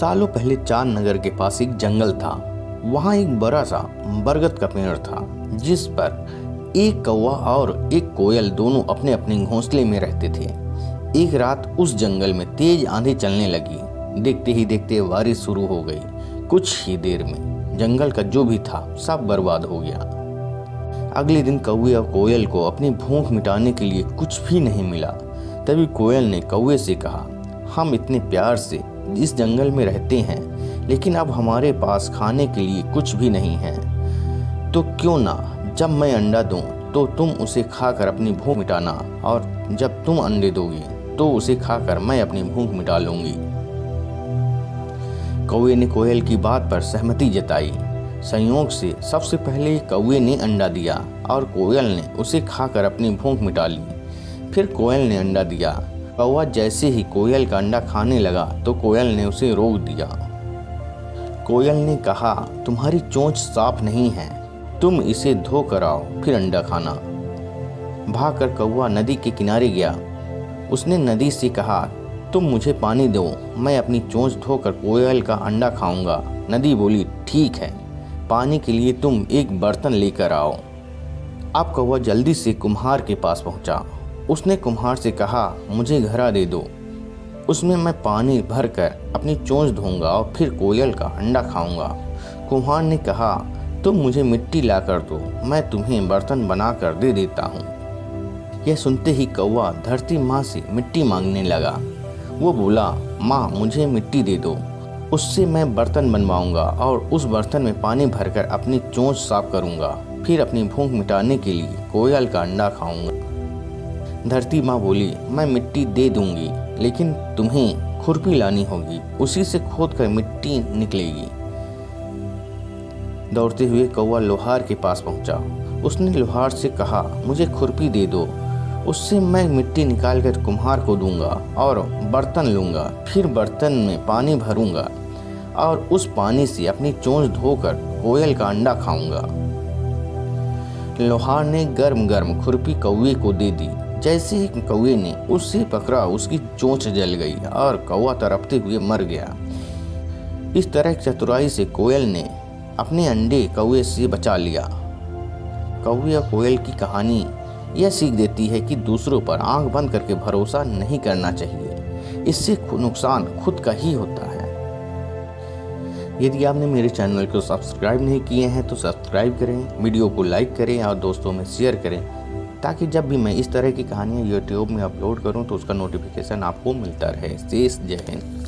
सालों पहले चांद नगर के पास एक जंगल था। वहाँ एक बड़ा सा बरगद का पेड़ था जिस पर एक कौवा और एक कोयल दोनों अपने अपने घोंसले में रहते थे। एक रात उस जंगल में तेज आंधी चलने लगी। देखते ही देखते बारिश शुरू हो गई। कुछ ही देर में जंगल का जो भी था सब बर्बाद हो गया। अगले दिन कौवे और कोयल को अपनी भूख मिटाने के लिए कुछ भी नहीं मिला। तभी कोयल ने कौवे से कहा, हम इतने प्यार से इस जंगल में रहते हैं, लेकिन अब हमारे पास खाने के लिए कुछ भी नहीं है। तो क्यों ना जब मैं अंडा दूं तो तुम उसे खाकर अपनी भूख मिटाना, और जब तुम अंडे दोगे तो उसे खाकर मैं अपनी भूख मिटा लूंगी। कौवे ने कोयल की बात पर सहमति जताई। संयोग से सबसे पहले कौवे ने अंडा दिया और कोयल ने उसे खाकर अपनी भूख मिटा ली। फिर कोयल ने अंडा दिया। कौवा जैसे ही कोयल का अंडा खाने लगा तो कोयल ने उसे रोक दिया। कोयल ने कहा, तुम्हारी चोंच साफ नहीं है, तुम इसे धो कर आओ फिर अंडा खाना। भागकर कौवा नदी के किनारे गया। उसने नदी से कहा, तुम मुझे पानी दो, मैं अपनी चोंच धोकर कोयल का अंडा खाऊंगा। नदी बोली, ठीक है, पानी के लिए तुम एक बर्तन लेकर आओ। अब कौवा जल्दी से कुम्हार के पास पहुंचा। उसने कुम्हार से कहा, मुझे घड़ा दे दो, उसमें मैं पानी भरकर अपनी चोंच धोऊंगा और फिर कोयल का अंडा खाऊंगा। कुम्हार ने कहा, तुम मुझे मिट्टी ला कर दो, मैं तुम्हें बर्तन बना कर दे देता हूँ। यह सुनते ही कौवा धरती माँ से मिट्टी मांगने लगा। वो बोला, माँ मुझे मिट्टी दे दो, उससे मैं बर्तन बनवाऊंगा और उस बर्तन में पानी भरकर अपनी चोंच साफ करूंगा, फिर अपनी भूख मिटाने के लिए कोयल का अंडा खाऊंगा। धरती माँ बोली, मैं मिट्टी दे दूंगी, लेकिन तुम्हें खुरपी लानी होगी, उसी से खोद कर मिट्टी निकलेगी। दौड़ते हुए कौवा लोहार के पास पहुंचा। उसने लोहार से कहा, मुझे खुरपी दे दो, उससे मैं मिट्टी निकालकर कुम्हार को दूंगा और बर्तन लूंगा, फिर बर्तन में पानी भरूंगा और उस पानी से अपनी चोंच धोकर कोयल का अंडा खाऊंगा। लोहार ने गर्म गर्म खुरपी कौवे को दे दी। जैसे ही कौवे ने उससे पकड़ा, उसकी चोंच जल गई और कौवा तड़पते हुए मर गया। इस तरह चतुराई से कोयल ने अपने अंडे कौवे से बचा लिया। कौवे और कोयल की कहानी यह सीख देती है कि दूसरों पर आंख बंद करके भरोसा नहीं करना चाहिए, इससे नुकसान खुद का ही होता है। यदि आपने मेरे चैनल को सब्सक्राइब नहीं किए हैं तो सब्सक्राइब करें, वीडियो को लाइक करें और दोस्तों में शेयर करें, ताकि जब भी मैं इस तरह की कहानियाँ यूट्यूब में अपलोड करूं तो उसका नोटिफिकेशन आपको मिलता रहे। जय हिंद।